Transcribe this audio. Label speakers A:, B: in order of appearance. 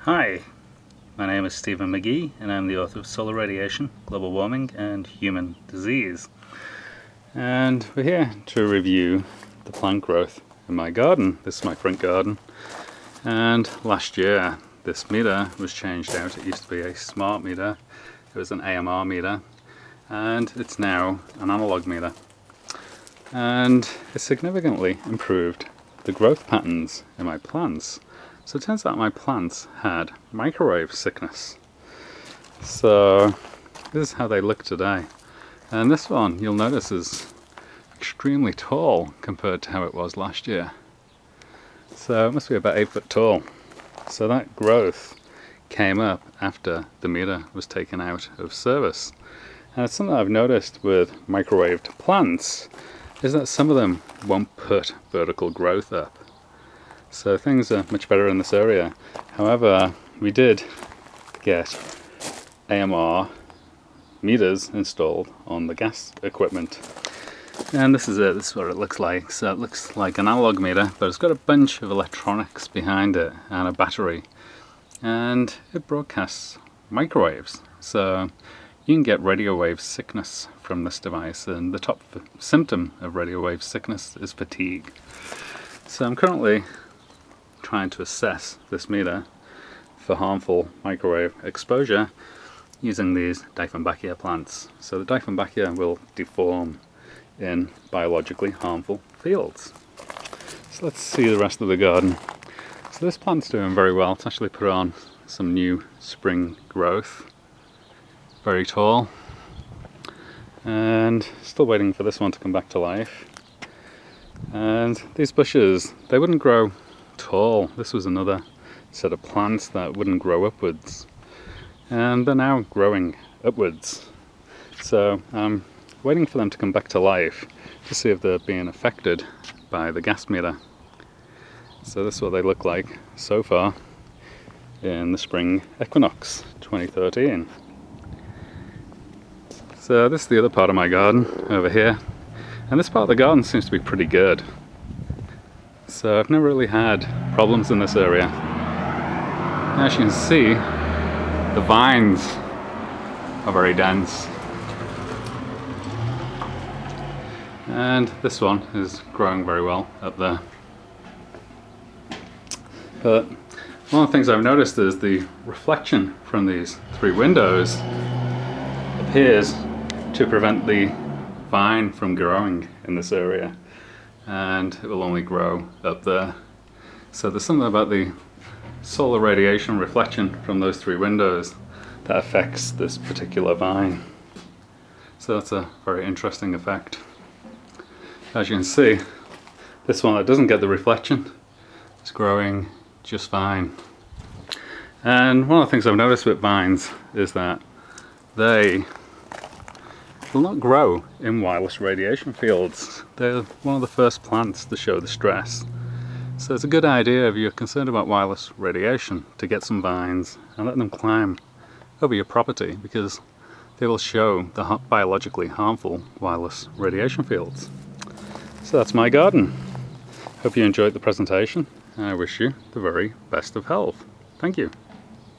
A: Hi, my name is Stephen McGee and I'm the author of Solar Radiation, Global Warming and Human Disease. And we're here to review the plant growth in my garden. This is my front garden, and last year this meter was changed out. It used to be a smart meter, it was an AMR meter, and it's now an analog meter. And it significantly improved the growth patterns in my plants. So it turns out my plants had microwave sickness. So this is how they look today. And this one, you'll notice, is extremely tall compared to how it was last year. So it must be about 8 foot tall. So that growth came up after the meter was taken out of service. And it's something I've noticed with microwaved plants, is that some of them won't put vertical growth up. So things are much better in this area. However, we did get AMR meters installed on the gas equipment. And this is it, this is what it looks like. So it looks like an analog meter, but it's got a bunch of electronics behind it and a battery. And it broadcasts microwaves. So you can get radio wave sickness from this device, and the top symptom of radio wave sickness is fatigue. So I'm currently trying to assess this meter for harmful microwave exposure using these Dieffenbachia plants. So the Dieffenbachia will deform in biologically harmful fields. So let's see the rest of the garden. So this plant's doing very well. It's actually put on some new spring growth. Very tall. And still waiting for this one to come back to life. And these bushes, they wouldn't grow tall. This was another set of plants that wouldn't grow upwards, and they're now growing upwards. So I'm waiting for them to come back to life to see if they're being affected by the gas meter. So this is what they look like so far in the spring equinox 2013. So this is the other part of my garden over here, and this part of the garden seems to be pretty good. So I've never really had problems in this area. As you can see, the vines are very dense. And this one is growing very well up there. But one of the things I've noticed is the reflection from these 3 windows appears to prevent the vine from growing in this area, and it will only grow up there. So there's something about the solar radiation reflection from those 3 windows that affects this particular vine. So that's a very interesting effect. As you can see, this one that doesn't get the reflection is growing just fine. And one of the things I've noticed with vines is that they will not grow in wireless radiation fields. They're one of the first plants to show the stress. So it's a good idea, if you're concerned about wireless radiation, to get some vines and let them climb over your property, because they will show the biologically harmful wireless radiation fields. So that's my garden. Hope you enjoyed the presentation, and I wish you the very best of health. Thank you.